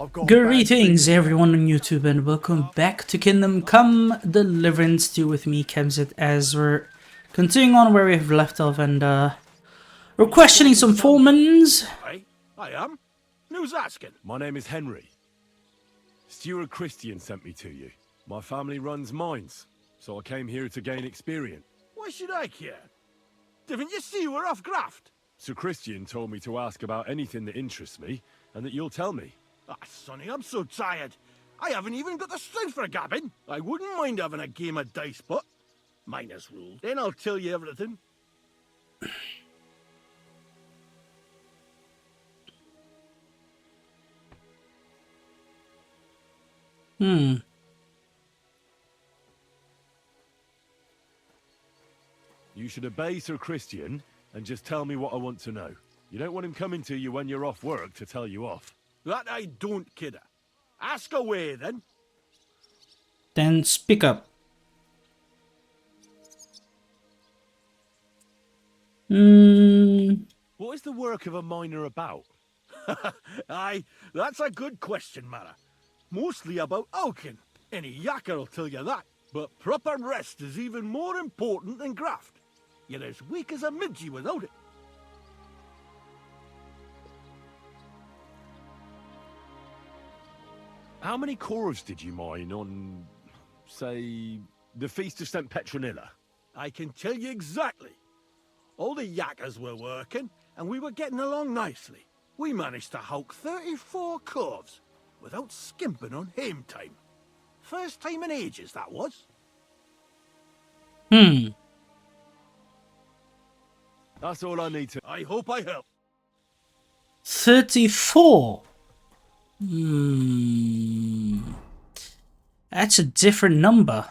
I've got a bad Greetings feeling. everyone on YouTube and welcome back to Kingdom Come Deliverance 2 with me, Kemzit, as we're continuing on where we've left off and we're questioning some foremans. Hey, I am. Who's asking? My name is Henry. Stuart Christian sent me to you. My family runs mines, so I came here to gain experience. Why should I care? Didn't you see we're off graft? Sir Christian told me to ask about anything that interests me, and that you'll tell me. Ah, Sonny, I'm so tired. I haven't even got the strength for gabbing. I wouldn't mind having a game of dice, but minus rules. Then I'll tell you everything. You should obey Sir Christian, and just tell me what I want to know. You don't want him coming to you when you're off work to tell you off. That I don't, kidder. Ask away, then. Then speak up. What is the work of a miner about? Aye, that's a good question, Mara. Mostly about Alkin. Any yakker will tell you that. But proper rest is even more important than graft. You're as weak as a midgie without it. How many corves did you mine on, say, the Feast of St. Petronilla? I can tell you exactly. All the yakkers were working, and we were getting along nicely. We managed to hulk 34 corves without skimping on hame time. First time in ages, that was. That's all I need to... I hope I help. 34. That's a different number.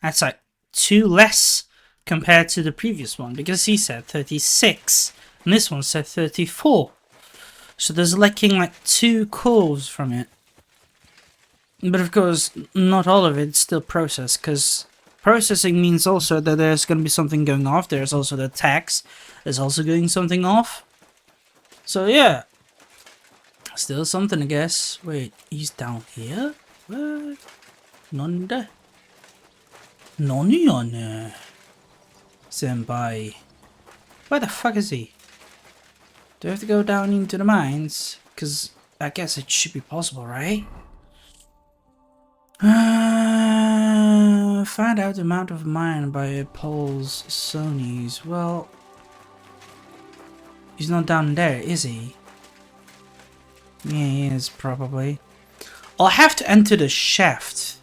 That's like 2 less compared to the previous one, because he said 36 and this one said 34. So there's lacking like 2 curves from it. But of course, not all of it's still processed, because processing means also that there's going to be something going off. There's also the tax. There's also going something off. So yeah. Still something, I guess. Wait, he's down here? What? Nonde? Noni on Senpai. Where the fuck is he? Do I have to go down into the mines? Because I guess it should be possible, right? Find out the amount of mine by Paul's Sony's. Well, he's not down there, is he? Yeah, he is, probably. I'll have to enter the shaft,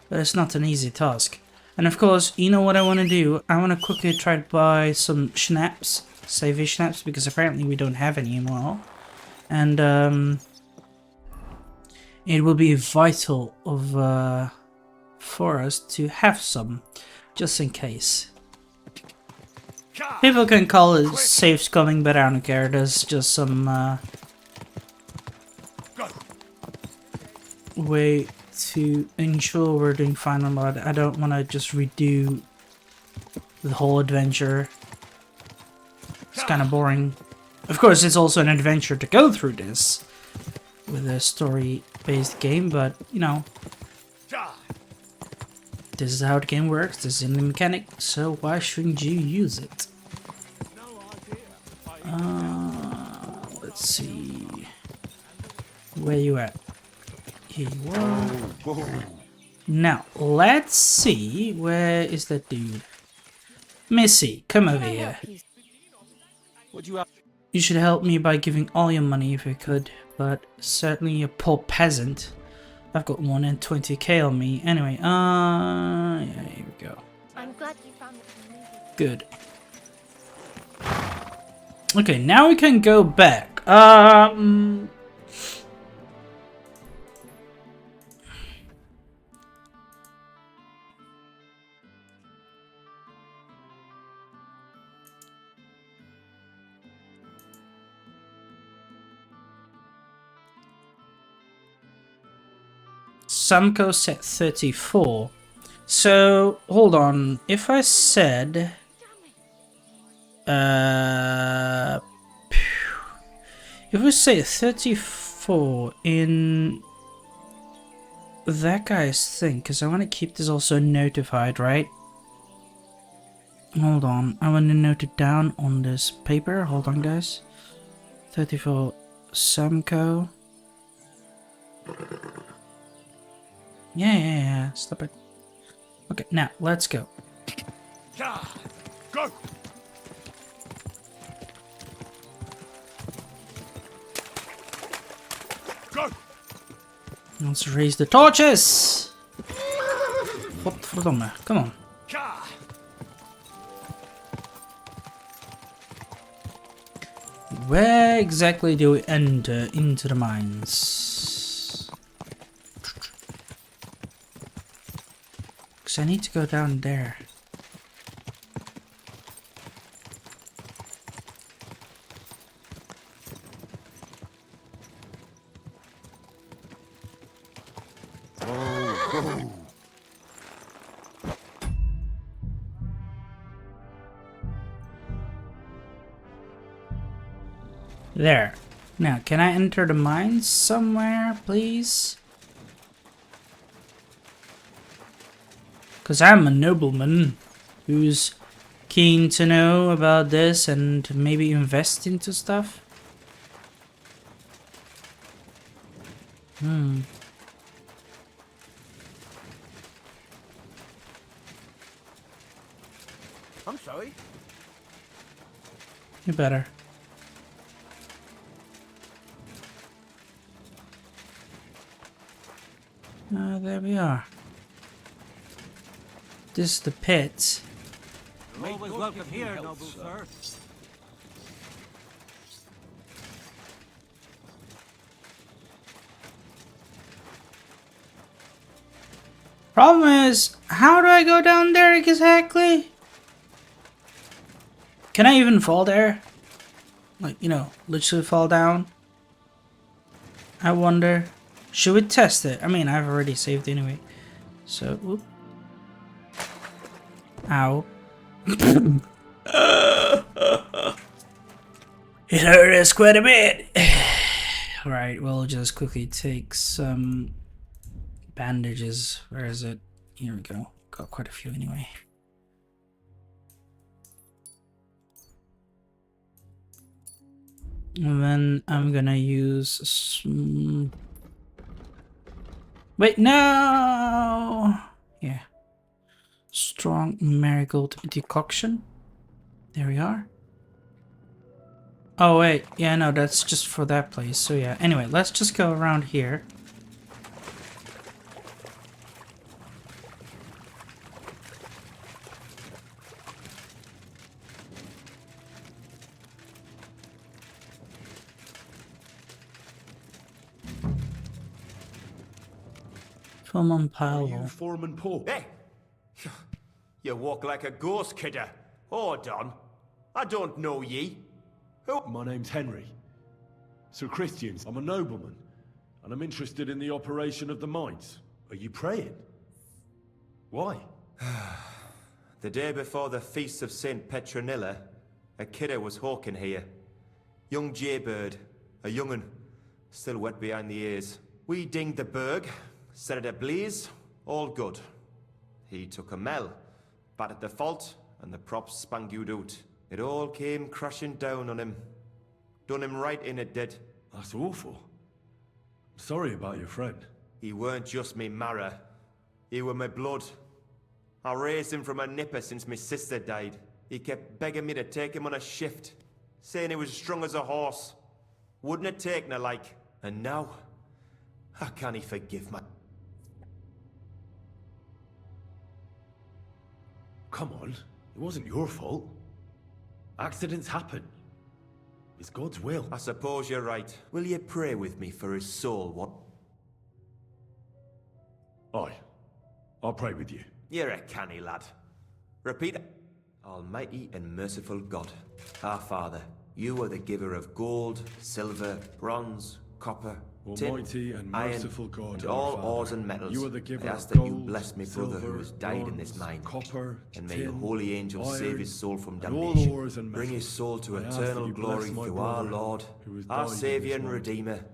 but it's not an easy task. And of course, you know what I want to do? I want to quickly try to buy some schnapps, savvy schnapps, because apparently we don't have any anymore. And it will be vital of for us to have some, just in case. People can call it safe scumming, but I don't care. There's just some way to ensure we're doing fine on that. I don't want to just redo the whole adventure. It's kind of boring. Of course, it's also an adventure to go through this with a story-based game, but you know, this is how the game works. This is the mechanic, so why shouldn't you use it? Let's see. Where you at? Here you are. Now, let's see. Where is that dude? Missy, come over here. You should help me by giving all your money if you could, but certainly a poor peasant. I've got 120k on me. Anyway, yeah, here we go. I'm glad you found it. Good. Okay, now we can go back. Samko said 34. So, hold on. If I said... if we say 35... 34 in that guy's thing, because I want to keep this also notified, right? Hold on, I want to note it down on this paper. Hold on, guys. 34 Samco. Yeah, stop it. Okay, now let's go. Yeah, go! Go! Let's raise the torches! Godverdomme, come on. Ka! Where exactly do we enter into the mines? Because I need to go down there. There. Now, can I enter the mines somewhere, please? Because I'm a nobleman who's keen to know about this and maybe invest into stuff. I'm sorry. You better. There we are. This is the pit. Always welcome here, noble sir. Problem is, how do I go down there exactly? Can I even fall there? Like, you know, literally fall down? I wonder. Should we test it? I mean, I've already saved anyway. So, whoop. Ow. It hurt us quite a bit. Alright, we'll just quickly take some bandages. Where is it? Here we go. Got quite a few anyway. And then I'm gonna use some... Wait, no! Yeah. Strong marigold decoction. There we are. Oh, wait. Yeah, no, that's just for that place. So, yeah. Anyway, let's just go around here. Foreman Pile. Foreman Paul. Hey! You walk like a ghost, kidder. Hold on. I don't know ye. Who? My name's Henry. Sir Christians, I'm a nobleman, and I'm interested in the operation of the mines. Are you praying? Why? The day before the feast of St. Petronilla, a kidder was hawking here. Young Jaybird, a young'un, still wet behind the ears. We dinged the berg, set it ablaze, all good. He took a mell, battered the fault, and the props spangued out. It all came crashing down on him. Done him right in, it did. That's awful. I'm sorry about your friend. He weren't just me marrow. He were my blood. I raised him from a nipper since my sister died. He kept begging me to take him on a shift, saying he was strong as a horse. Wouldn't have taken her like. And now, how can he forgive my... Come on, it wasn't your fault. Accidents happen. It's God's will. I suppose you're right. Will you pray with me for his soul, what? Aye. I'll pray with you. You're a canny lad. Repeat it. Almighty and merciful God, our Father, you are the giver of gold, silver, bronze, copper, Almighty tin, and iron, merciful God, and our all Father, ores and metals. you are the giver I ask of that you gold, bless me brother silver, who has died in this bronze, mine. copper, And may your tin, holy angels iron, save his soul from and all damnation. ores and Bring his metals. soul to I ask that eternal you bless glory my through our brother Lord, who has our died in Saviour this and mine. Redeemer,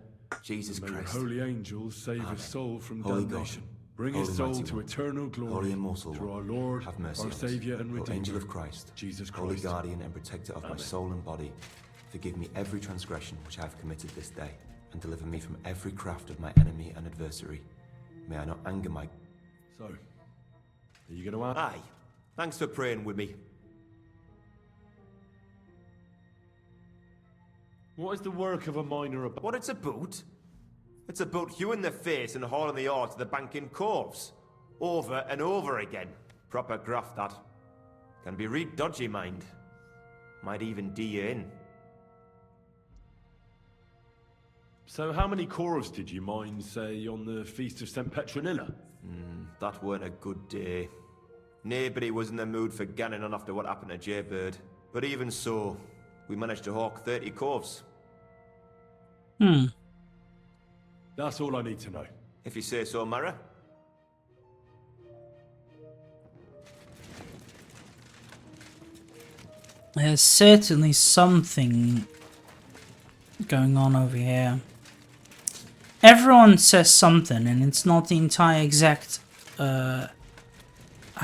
Jesus May your Christ. holy angels save his soul from Holy damnation. God, Bring his Holy soul Mighty to One, eternal glory Holy Immortal through our One, Lord, have mercy our on us. Saviour and O Redeemer, Angel of Christ, Jesus Holy Christ. Guardian and Protector of my soul and body, forgive me every transgression which I have committed this day, and deliver me from every craft of my enemy and adversary. May I not anger my... So, are you going to ask? Aye, thanks for praying with me. What is the work of a miner about? What it's about? It's about you in the face and hauling the ore to the bank in coves. Over and over again. Proper graft, that. Can be real dodgy, mind. Might even D you in. So how many corvs did you mine, say, on the Feast of St. Petronilla? That weren't a good day. Nobody was in the mood for ganning on after what happened to Jaybird. But even so, we managed to hawk 30 corvs. That's all I need to know. If you say so, Mara. There's certainly something going on over here. Everyone says something, and it's not the entire exact... how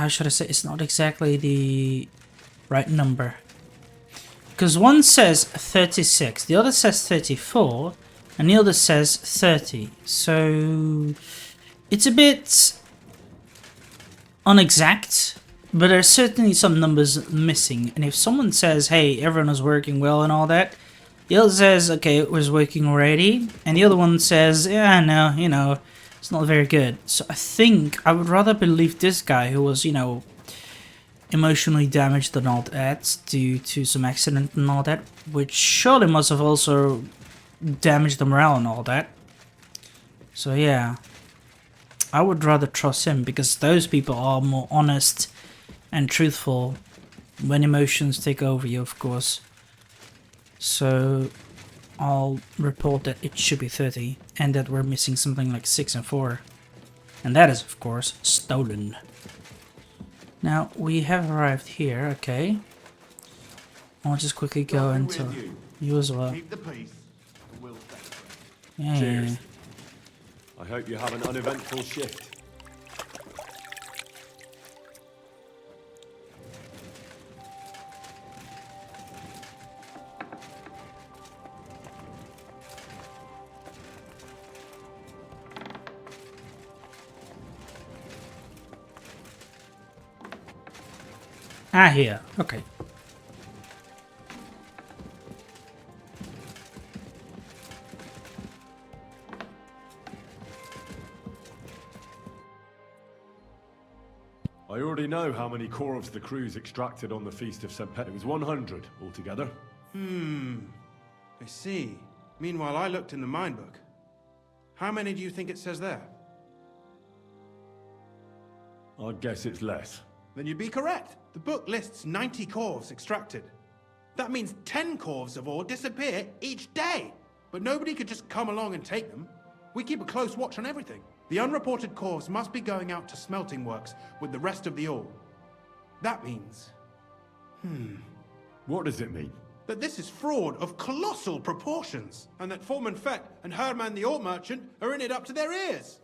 should I say? It's not exactly the right number. Because one says 36, the other says 34, and the other says 30. So it's a bit unexact, but there's certainly some numbers missing. And if someone says, hey, everyone is working well and all that, the other says, okay, it was working already, and the other one says, yeah, no, you know, it's not very good. So I think I would rather believe this guy who was, you know, emotionally damaged and all that due to some accident and all that, which surely must have also damaged the morale and all that. So yeah, I would rather trust him because those people are more honest and truthful when emotions take over you, of course. So I'll report that it should be 30 and that we're missing something like 6 and 4. And that is, of course, stolen. Now, we have arrived here, okay. I'll just quickly go into you as well. Keep the peace. We'll Yeah. Cheers. I hope you have an uneventful shift. Ah, here. Okay. I already know how many corvs the crews extracted on the Feast of St. Pet. It was 100 altogether. I see. Meanwhile, I looked in the mine book. How many do you think it says there? I'd guess it's less. Then you'd be correct. The book lists 90 corvs extracted. That means 10 corvs of ore disappear each day. But nobody could just come along and take them. We keep a close watch on everything. The unreported corvs must be going out to smelting works with the rest of the ore. That means... What does it mean? that this is fraud of colossal proportions, and that Foreman Fett and Herman the ore merchant are in it up to their ears.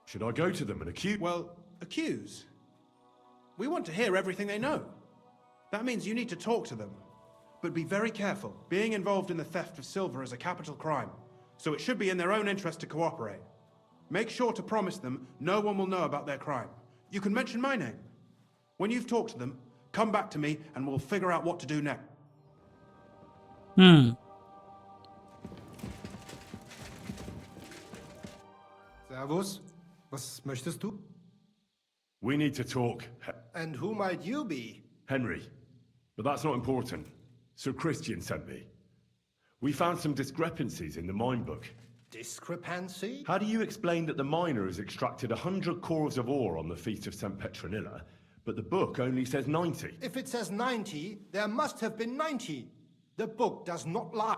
Should I go to them and accuse? Well, accuse? We want to hear everything they know. That means you need to talk to them. But be very careful. Being involved in the theft of silver is a capital crime, so it should be in their own interest to cooperate. Make sure to promise them no one will know about their crime. You can mention my name. When you've talked to them, come back to me and we'll figure out what to do next. Servus, was möchtest du? We need to talk. And who might you be? Henry. But that's not important. Sir Christian sent me. We found some discrepancies in the mine book. Discrepancy? How do you explain that the miner has extracted 100 corvs of ore on the Feast of St. Petronilla, but the book only says 90? If it says 90, there must have been 90. The book does not lie.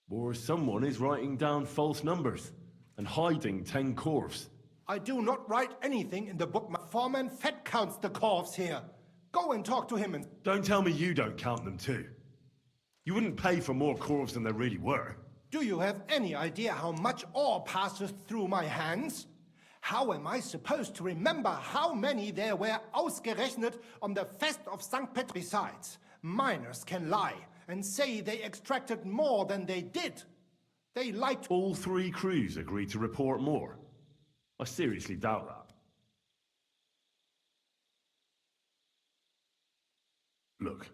Or someone is writing down false numbers and hiding 10 corvs. I do not write anything in the book. My foreman Fett counts the corves here. Go and talk to him and... Don't tell me you don't count them too. You wouldn't pay for more corves than there really were. Do you have any idea how much ore passes through my hands? How am I supposed to remember how many there were ausgerechnet on the Fest of St. Petr? Besides, miners can lie and say they extracted more than they did. They liked... All 3 crews agreed to report more. I seriously doubt that. Look,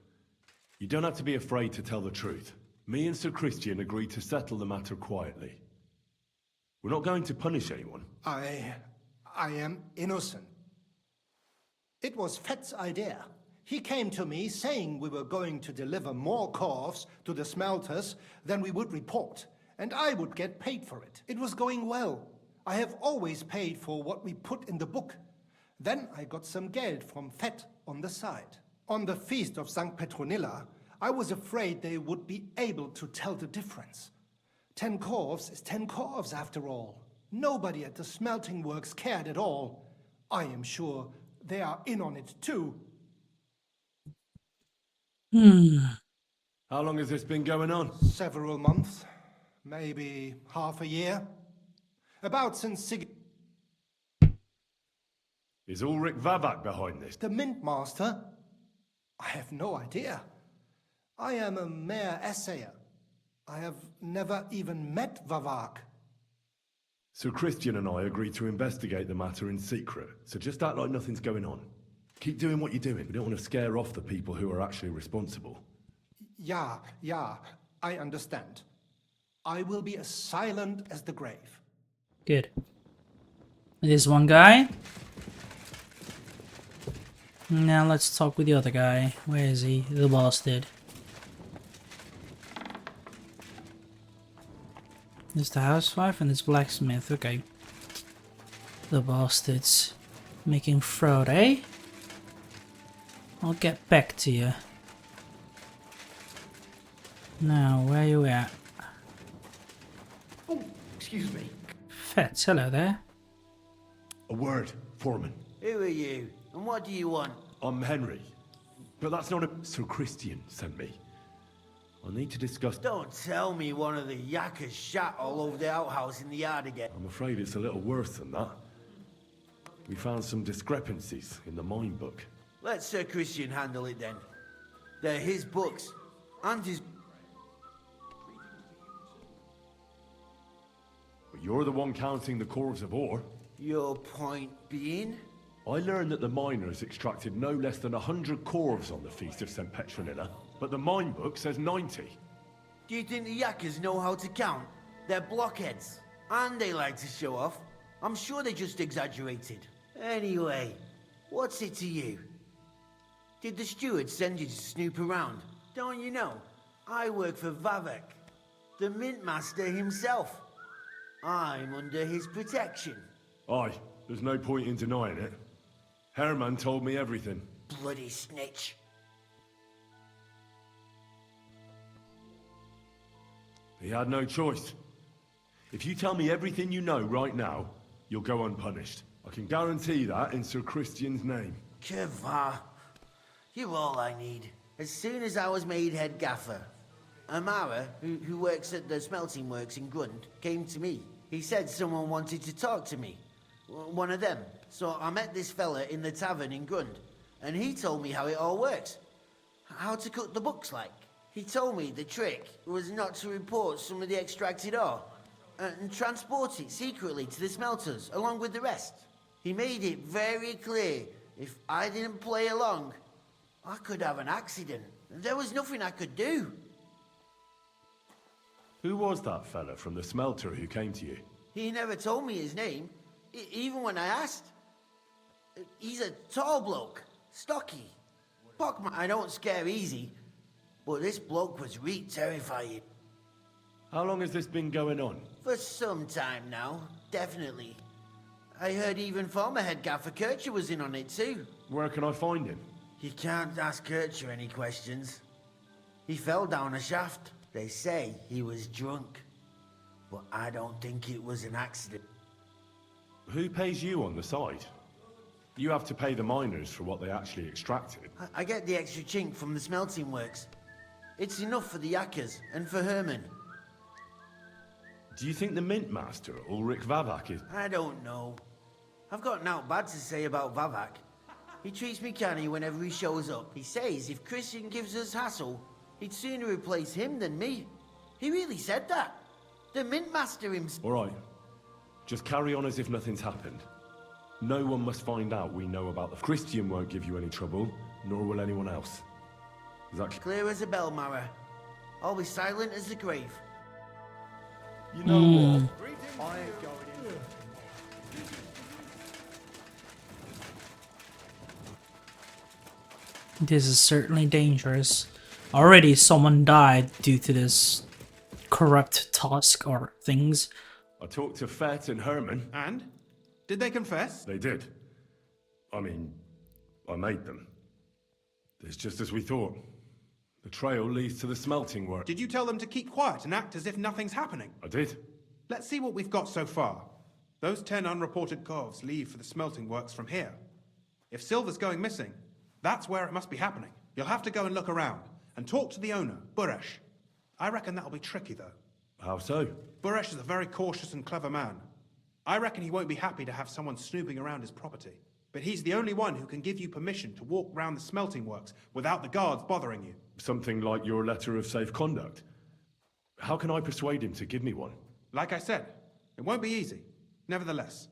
you don't have to be afraid to tell the truth. Me and Sir Christian agreed to settle the matter quietly. We're not going to punish anyone. I am innocent. It was Fett's idea. He came to me saying we were going to deliver more corves to the smelters than we would report, and I would get paid for it. It was going well. I have always paid for what we put in the book. Then I got some geld from Fett on the side. On the feast of St. Petronilla, I was afraid they would be able to tell the difference. 10 corves is 10 corves after all. Nobody at the smelting works cared at all. I am sure they are in on it too. How long has this been going on? Several months, maybe half a year. About since Is Ulrich Vavak behind this? the Mint Master? I have no idea. I am a mere assayer. I have never even met Vavak. Sir Christian and I agreed to investigate the matter in secret, so just act like nothing's going on. Keep doing what you're doing. We don't want to scare off the people who are actually responsible. Yeah, I understand. I will be as silent as the grave. Good. There's one guy. Now let's talk with the other guy. Where is he? The bastard. There's the housewife and there's blacksmith. Okay. The bastards. Making fraud, eh? I'll get back to you. Now, where you at? Oh, excuse me. Fetz, hello there. A word, Foreman. Who are you? And what do you want? I'm Henry. But that's not a... Sir Christian sent me. I need to discuss... Don't tell me one of the yakkers shat all over the outhouse in the yard again. I'm afraid it's a little worse than that. We found some discrepancies in the mine book. Let Sir Christian handle it then. They're his books. And his... But you're the one counting the corves of ore. Your point being? I learned that the miners extracted no less than 100 corves on the Feast of St. Petronilla, but the mine book says 90. Do you think the yakkers know how to count? They're blockheads. And they like to show off. I'm sure they just exaggerated. Anyway, what's it to you? Did the steward send you to snoop around? Don't you know? I work for Vavek, the mint master himself. I'm under his protection. Aye, there's no point in denying it. Herman told me everything. Bloody snitch. He had no choice. If you tell me everything you know right now, you'll go unpunished. I can guarantee that in Sir Christian's name. Keva, you're all I need. As soon as I was made head gaffer, Amara, who works at the smelting works in Grund, came to me. He said someone wanted to talk to me. One of them. So I met this fella in the tavern in Grund, and he told me how it all works. How to cut the books like. He told me the trick was not to report some of the extracted ore, and transport it secretly to the smelters, along with the rest. He made it very clear, if I didn't play along, I could have an accident. There was nothing I could do. Who was that fella from the smelter who came to you? He never told me his name, even when I asked. He's a tall bloke, stocky. Pockman, I don't scare easy, but this bloke was terrifying. How long has this been going on? For some time now, definitely. I heard even former head gaffer Kircher was in on it too. Where can I find him? You can't ask Kircher any questions. He fell down a shaft. They say he was drunk, but I don't think it was an accident. Who pays you on the side? You have to pay the miners for what they actually extracted. I get the extra chink from the smelting works. It's enough for the yakkers and for Herman. Do you think the Mint Master, Ulrich Vavak, is... I don't know. I've got naught bad to say about Vavak. He treats me canny whenever he shows up. He says if Christian gives us hassle, he'd sooner replace him than me. He really said that. The Mint Master himself. All right. Just carry on as if nothing's happened. No one must find out we know about the... Christian won't give you any trouble, nor will anyone else. Is that Clear as a bell, Mara. I'll be silent as the grave. You know what? I ain't going in. This is certainly dangerous. Already someone died due to this corrupt task or things. I talked to Fett and Herman. And? Did they confess? They did. I mean, I made them. It's just as we thought. The trail leads to the smelting work. Did you tell them to keep quiet and act as if nothing's happening? I did. Let's see what we've got so far. Those 10 unreported corves leave for the smelting works from here. If silver's going missing, that's where it must be happening. You'll have to go and look around and talk to the owner, Buresh. I reckon that'll be tricky, though. How so? Buresh is a very cautious and clever man. I reckon he won't be happy to have someone snooping around his property. But he's the only one who can give you permission to walk round the smelting works without the guards bothering you. Something like your letter of safe conduct. How can I persuade him to give me one? Like I said, it won't be easy. Nevertheless,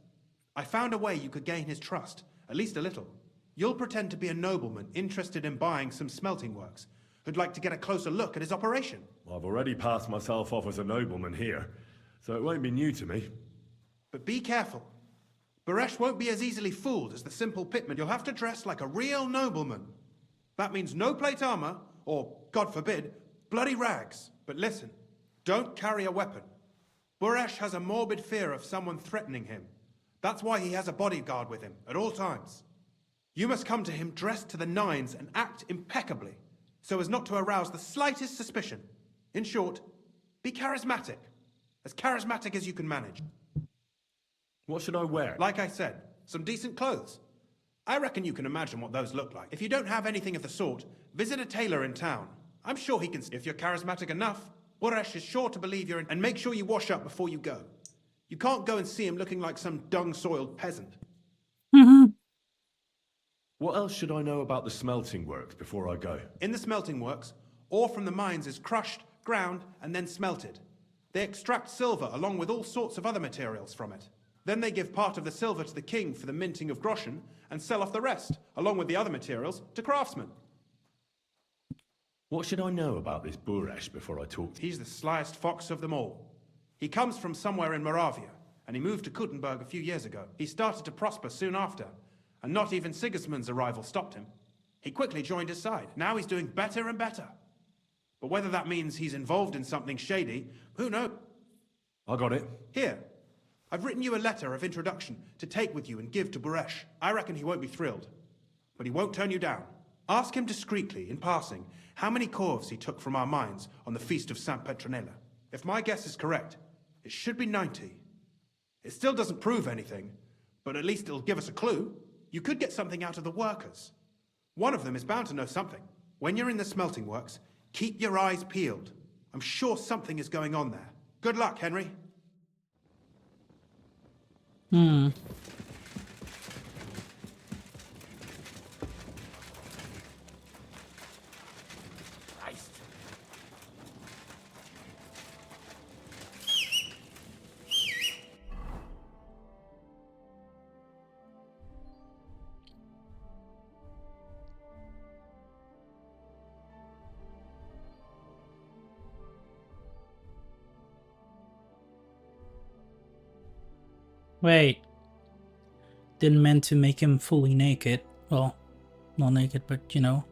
I found a way you could gain his trust, at least a little. You'll pretend to be a nobleman interested in buying some smelting works, who'd like to get a closer look at his operation. I've already passed myself off as a nobleman here, so it won't be new to me. But be careful. Buresh won't be as easily fooled as the simple pitman. You'll have to dress like a real nobleman. That means no plate armor, or, God forbid, bloody rags. But listen, don't carry a weapon. Buresh has a morbid fear of someone threatening him. That's why he has a bodyguard with him at all times. You must come to him dressed to the nines and act impeccably, so as not to arouse the slightest suspicion. In short, be charismatic as you can manage. What should I wear? Like I said, some decent clothes. I reckon you can imagine what those look like. If you don't have anything of the sort, visit a tailor in town. I'm sure he can... If you're charismatic enough, Buresh is sure to believe you're in... And make sure you wash up before you go. You can't go and see him looking like some dung-soiled peasant. What else should I know about the smelting works before I go? In the smelting works, ore from the mines is crushed, ground, and then smelted. They extract silver along with all sorts of other materials from it. Then they give part of the silver to the king for the minting of groschen and sell off the rest, along with the other materials, to craftsmen. What should I know about this Buresh before I talk to him? He's the slyest fox of them all. He comes from somewhere in Moravia, and he moved to Kuttenberg a few years ago. He started to prosper soon after, and not even Sigismund's arrival stopped him. He quickly joined his side. Now he's doing better and better. But whether that means he's involved in something shady, who knows? I got it. Here, I've written you a letter of introduction to take with you and give to Buresh. I reckon he won't be thrilled, but he won't turn you down. Ask him discreetly, in passing, how many corves he took from our mines on the feast of Saint Petronilla. If my guess is correct, it should be 90. It still doesn't prove anything, but at least it'll give us a clue. You could get something out of the workers. One of them is bound to know something. When you're in the smelting works, keep your eyes peeled. I'm sure something is going on there. Good luck, Henry. Wait. Didn't mean to make him fully naked. Well, not naked, but you know.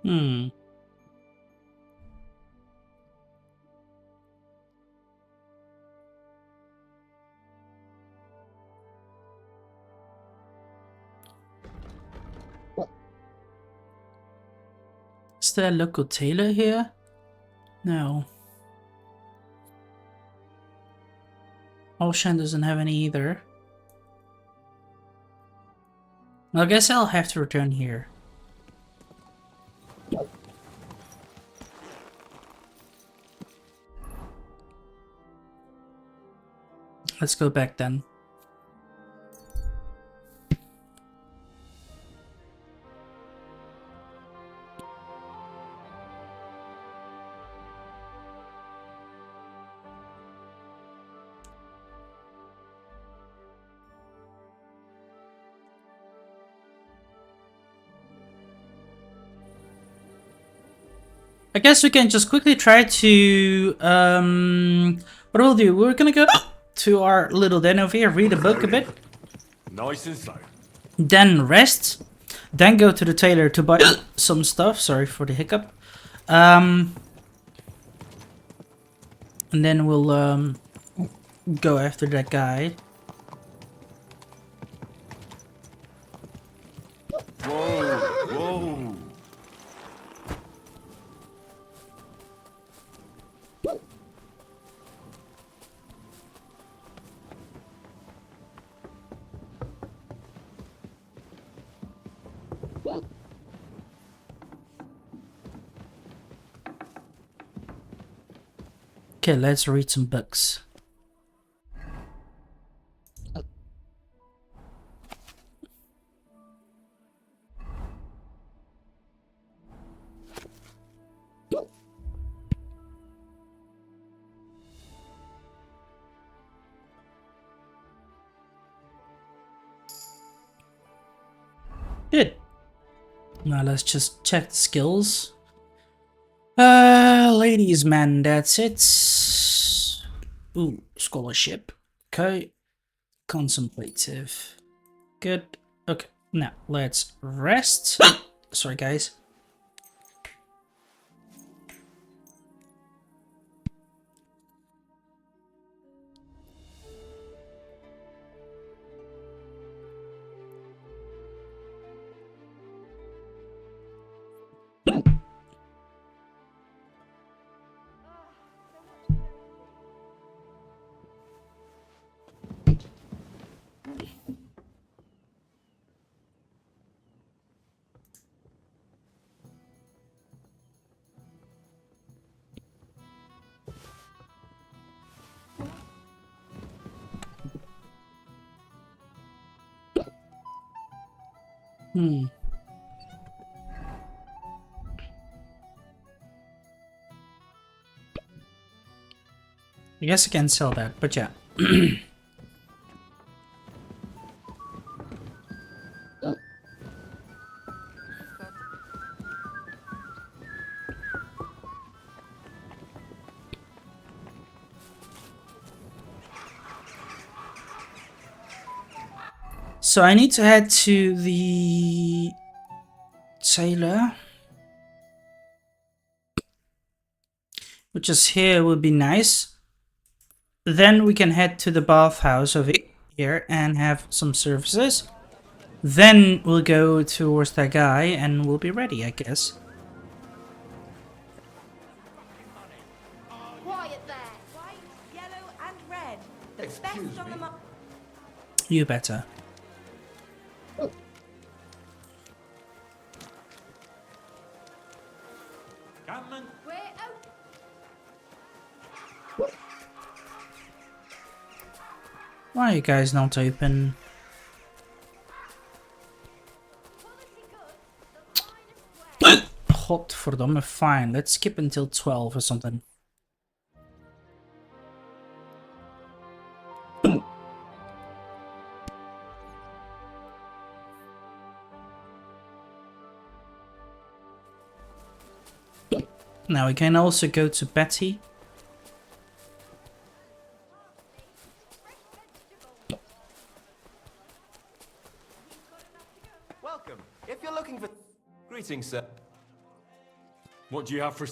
Hmm. Is there a local tailor here? No. Ocean doesn't have any either. I guess I'll have to return here. Let's go back then. I guess we can just quickly try to what we'll do, we're gonna go to our little den over here, read a book a bit, Nice and slow. then rest, then go to the tailor to buy some stuff. Sorry for the hiccup. And then we'll go after that guy. Whoa, whoa. Okay, let's read some books. Good. Now let's just check the skills. Ladies man, that's it. Ooh, scholarship. Okay. Contemplative. Good. Okay, now let's rest. Sorry guys. I guess I can sell that, but yeah. So I need to head to the tailor, which is here, would be nice. Then we can head to the bathhouse over here and have some services. Then we'll go towards that guy and we'll be ready, I guess. Quiet there. White, yellow, and red. The best on the market. You better. We're open. Why are you guys not open? Hot for them, fine. Let's skip until 12 or something. Now we can also go to Betty. Welcome. If you're looking for... Greetings, sir. What do you have for...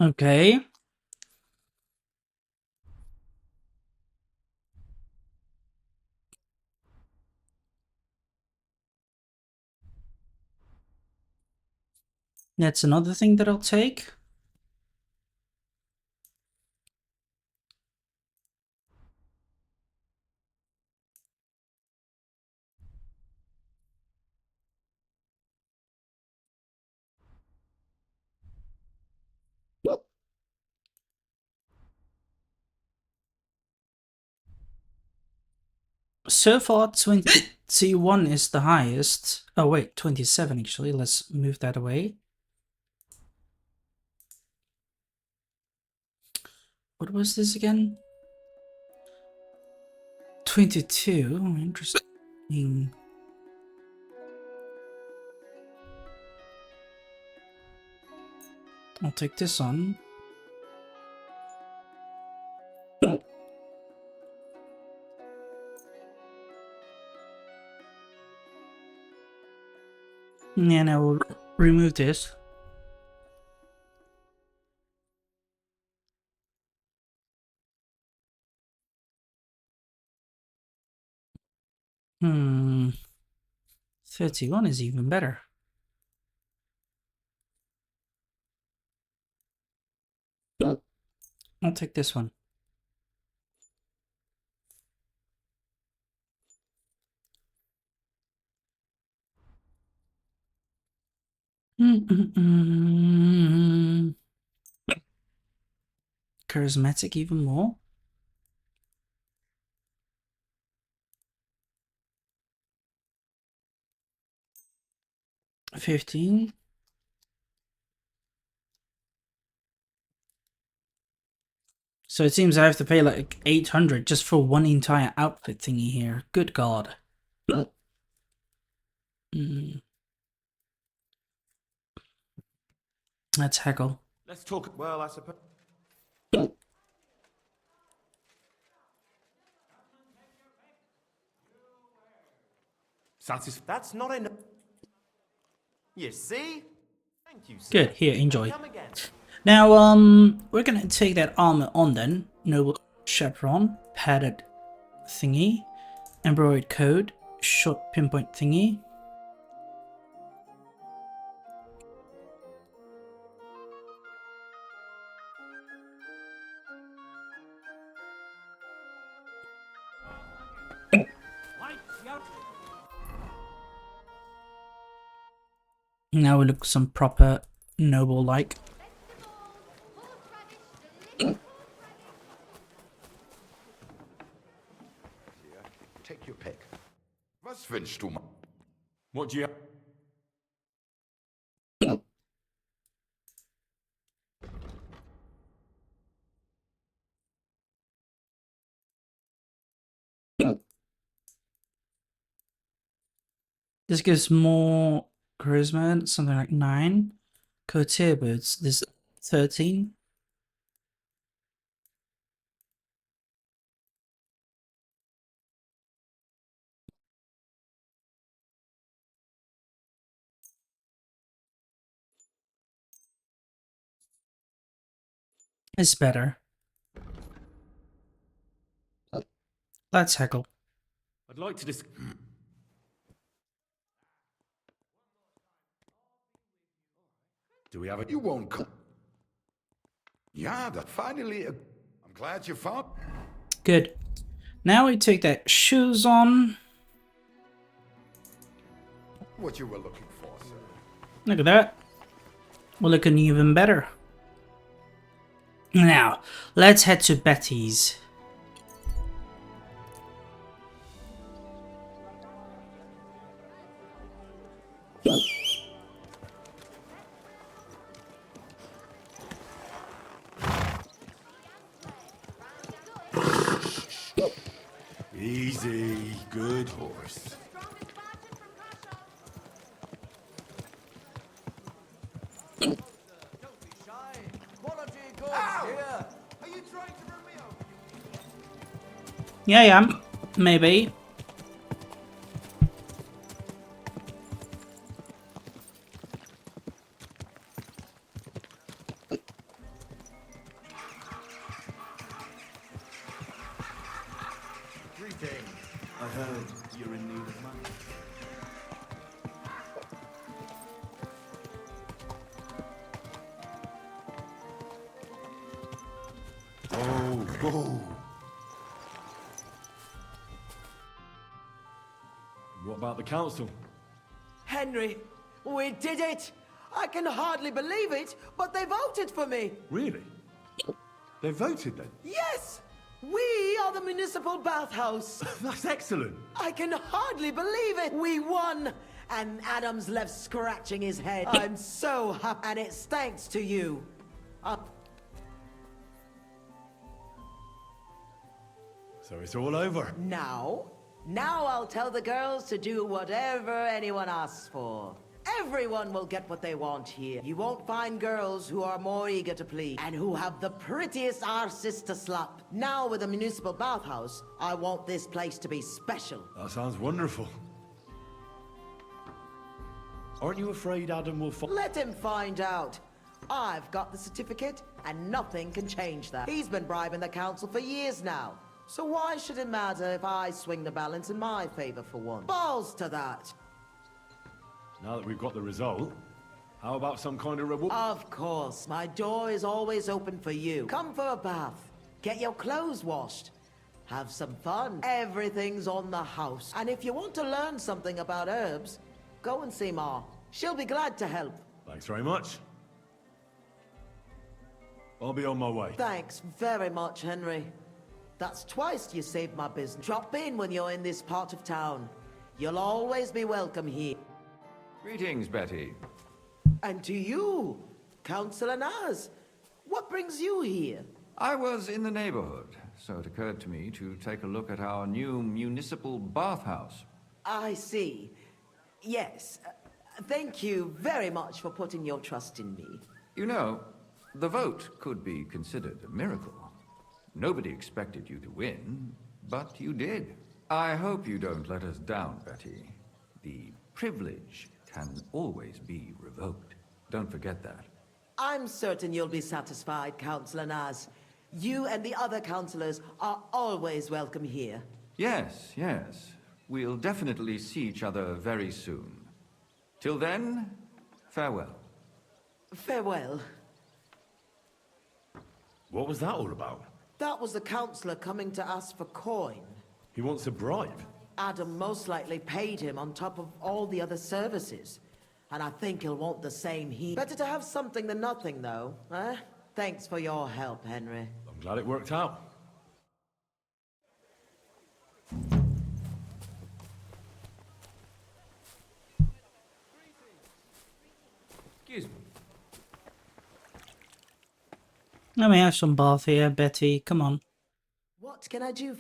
Okay. That's another thing that I'll take. So far, 21 is the highest. Oh wait, 27 actually. Let's move that away. What was this again? 22. Oh, interesting. I'll take this on. And I will remove this. Hmm. 31 is even better. I'll take this one. Charismatic even more. 15. So it seems I have to pay like 800 just for one entire outfit thingy here. Good God. Let's haggle. Let's talk. Well, I suppose. That's not enough. You see? Thank you, sir. Good, here, enjoy. Come again. Now, we're gonna take that armor on then. Noble chaperon, padded thingy, embroidered coat, short pinpoint thingy. Now we look some proper noble-like. Take your pick. Was wünschst du? What do you have? This gives more charisma, something like 9. Courtier boots, this 13. It's better. Let's heckle. I'd like to dis... Do we have a... You won't come. Yeah, that finally... I'm glad you found... Good. Now we take that shoes on. what you were looking for, sir. Look at that. We're looking even better. Now, let's head to Betty's. Easy, good horse. Yeah, yeah, maybe. I heard you're in need of money. Oh, whoa. What about the council? Henry, we did it! I can hardly believe it, but they voted for me! Really? They voted then? Yes! We are the municipal bathhouse! That's excellent. I can hardly believe it! We won! And Adam's left scratching his head. I'm so happy, and it's thanks to you. So it's all over. Now I'll tell the girls to do whatever anyone asks for. Everyone will get what they want here. You won't find girls who are more eager to please and who have the prettiest arses to slap. Now with the municipal bathhouse, I want this place to be special. That sounds wonderful. Aren't you afraid Adam will Let him find out. I've got the certificate, and nothing can change that. He's been bribing the council for years now. So why should it matter if I swing the balance in my favor for once? Balls to that. Now that we've got the result, how about some kind of reward? Of course. My door is always open for you. Come for a bath. Get your clothes washed. Have some fun. Everything's on the house. And if you want to learn something about herbs, go and see Ma. She'll be glad to help. Thanks very much. I'll be on my way. Thanks very much, Henry. That's twice you saved my business. Drop in when you're in this part of town. You'll always be welcome here. Greetings, Betty. And to you, Councillor Naz. What brings you here? I was in the neighborhood, so it occurred to me to take a look at our new municipal bathhouse. I see. Yes. Thank you very much for putting your trust in me. You know, the vote could be considered a miracle. Nobody expected you to win, but you did. I hope you don't let us down, Betty. The privilege can always be revoked. Don't forget that. I'm certain you'll be satisfied, Councillor Naz. You and the other councillors are always welcome here. Yes, yes. We'll definitely see each other very soon. Till then, farewell. Farewell. What was that all about? That was the councillor coming to ask for coin. He wants a bribe. Adam most likely paid him on top of all the other services. And I think he'll want the same here. Better to have something than nothing, though, eh? Thanks for your help, Henry. I'm glad it worked out. Excuse me. Let me have some bath here, Betty. Come on. What can I do?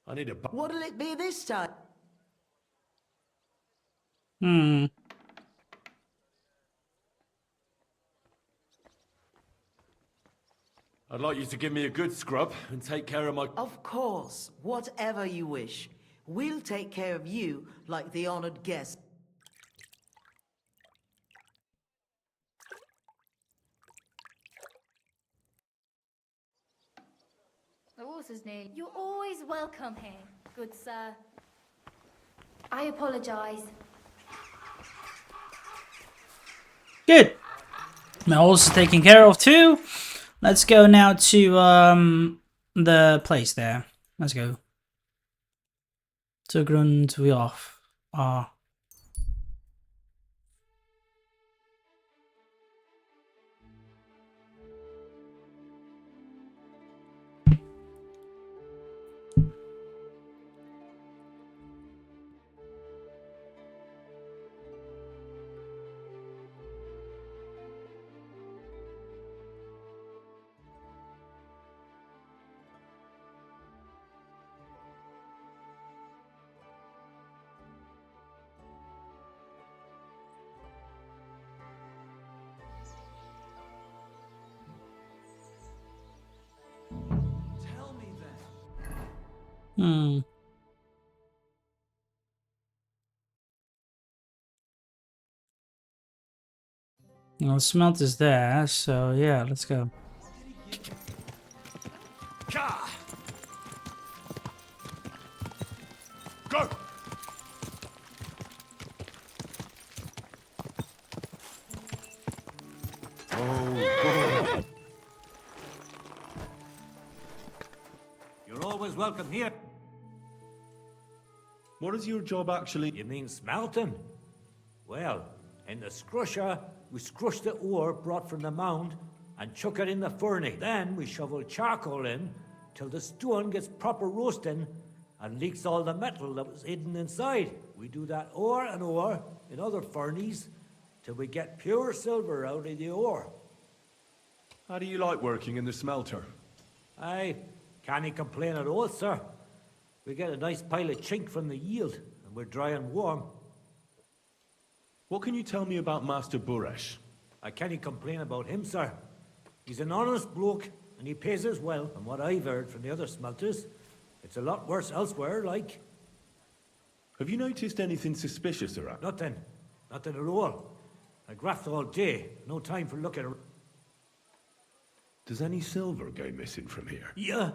I need a What'll it be this time? I'd like you to give me a good scrub and take care of my... Of course. Whatever you wish. We'll take care of you like the honored guest. The horse's name. You're always welcome here, good sir. I apologize. Good. My horse is taken care of too. Let's go now to the place there. Let's go. To Grundwiof. Hmm. Well, the smelter's there, so yeah, let's go. Go! You're always welcome here. What is your job actually? You mean smelting? Well, in the scrusher, we scrush the ore brought from the mound and chuck it in the furnace. Then we shovel charcoal in till the stone gets proper roasting and leaks all the metal that was hidden inside. We do that ore and ore in other furnaces till we get pure silver out of the ore. How do you like working in the smelter? I can't complain at all, sir. We get a nice pile of chink from the yield, and we're dry and warm. What can you tell me about Master Buresh? I can't complain about him, sir. He's an honest bloke, and he pays us well. From what I've heard from the other smelters, it's a lot worse elsewhere, like. Have you noticed anything suspicious around? Nothing. Nothing at all. I graft all day. No time for looking around. Does any silver go missing from here? Yeah.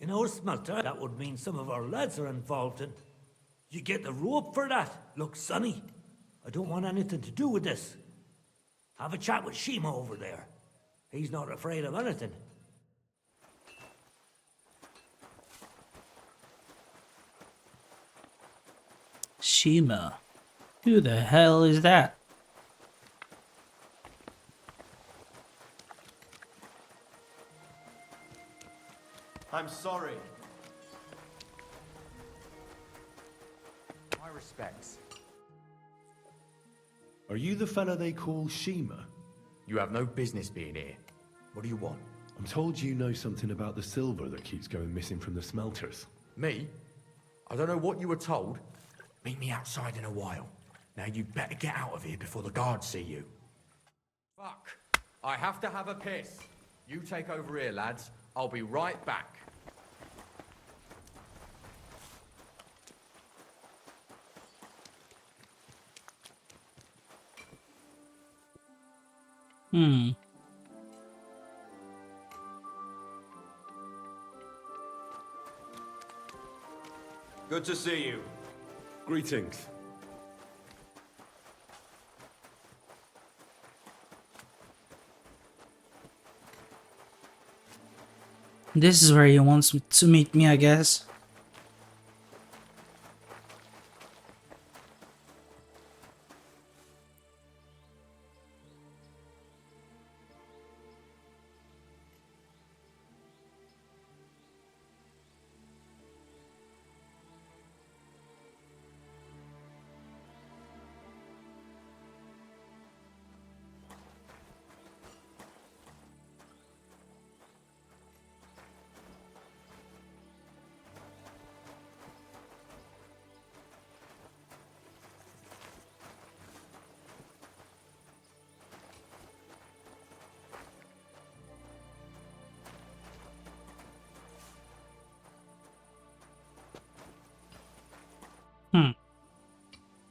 In our smelter, that would mean some of our lads are involved in. You get the rope for that. Look, Sonny, I don't want anything to do with this. Have a chat with Shima over there. He's not afraid of anything. Shima. Who the hell is that? I'm sorry. My respects. Are you the fella they call Shima? You have no business being here. What do you want? I'm told you know something about the silver that keeps going missing from the smelters. Me? I don't know what you were told. Meet me outside in a while. Now you better get out of here before the guards see you. Fuck. I have to have a piss. You take over here, lads. I'll be right back. Hmm. Good to see you. Greetings. This is where he wants to meet me, I guess.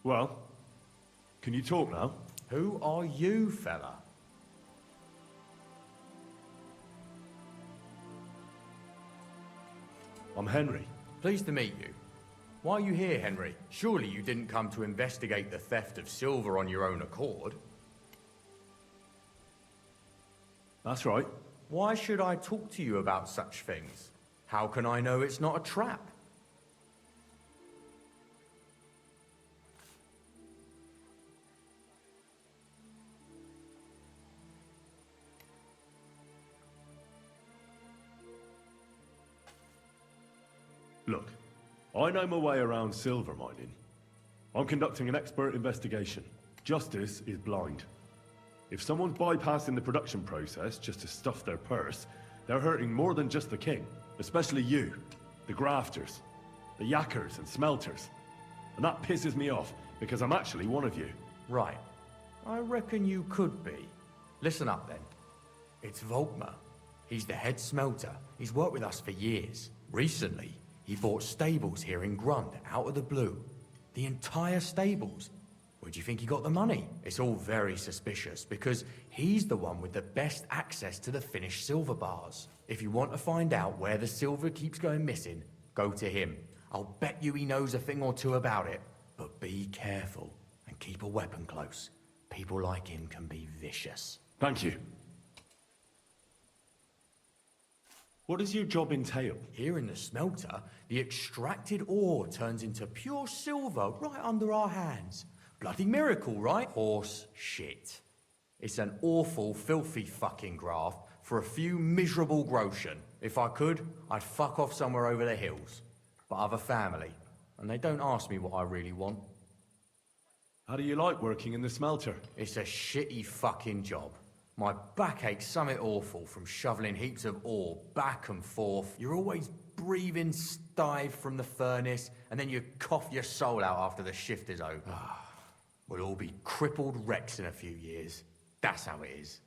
Well, can you talk now? Who are you, fella? I'm Henry. Pleased to meet you. Why are you here, Henry? Surely you didn't come to investigate the theft of silver on your own accord? That's right. Why should I talk to you about such things? How can I know it's not a trap? Look, I know my way around silver mining. I'm conducting an expert investigation. Justice is blind. If someone's bypassing the production process just to stuff their purse, they're hurting more than just the king. Especially you, the grafters, the yackers and smelters. And that pisses me off, because I'm actually one of you. Right. I reckon you could be. Listen up then. It's Volkmar. He's the head smelter. He's worked with us for years. Recently, He bought stables here in Grund, out of the blue. The entire stables. Where do you think he got the money? It's all very suspicious, because he's the one with the best access to the finished silver bars. If you want to find out where the silver keeps going missing, go to him. I'll bet you he knows a thing or two about it. But be careful, and keep a weapon close. People like him can be vicious. Thank you. What does your job entail? Here in the smelter, the extracted ore turns into pure silver right under our hands. Bloody miracle, right? Horse shit. It's an awful, filthy fucking graft for a few miserable groschen. If I could, I'd fuck off somewhere over the hills. But I've a family, and they don't ask me what I really want. How do you like working in the smelter? It's a shitty fucking job. My back aches something awful from shoveling heaps of ore back and forth. You're always breathing stive from the furnace, and then you cough your soul out after the shift is over. We'll all be crippled wrecks in a few years. That's how it is.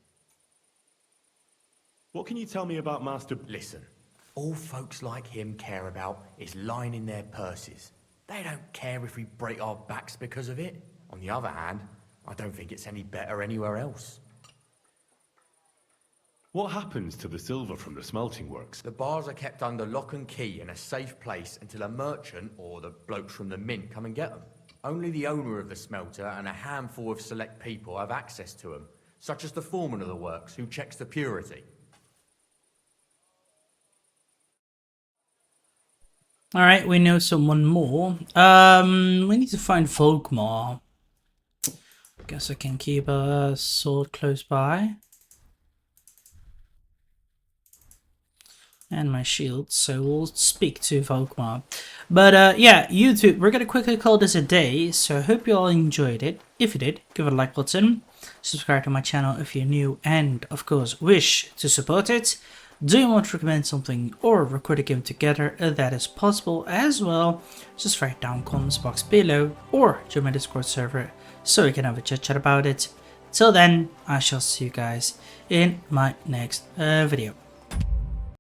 What can you tell me about Master... Listen, all folks like him care about is lining their purses. They don't care if we break our backs because of it. On the other hand, I don't think it's any better anywhere else. What happens to the silver from the smelting works? The bars are kept under lock and key in a safe place until a merchant or the blokes from the mint come and get them. Only the owner of the smelter and a handful of select people have access to them, such as the foreman of the works who checks the purity. Alright, we know someone more. We need to find Volkmar. Guess I can keep a sword close by. And my shield, so we'll speak to Volkmar. But yeah, YouTube, we're gonna quickly call this a day, so I hope you all enjoyed it. If you did, give it a like button, subscribe to my channel if you're new, and of course wish to support it. Do you want to recommend something or record a game together? That is possible as well. Just write down comments box below or join my Discord server so we can have a chat about it. Till then, I shall see you guys in my next video.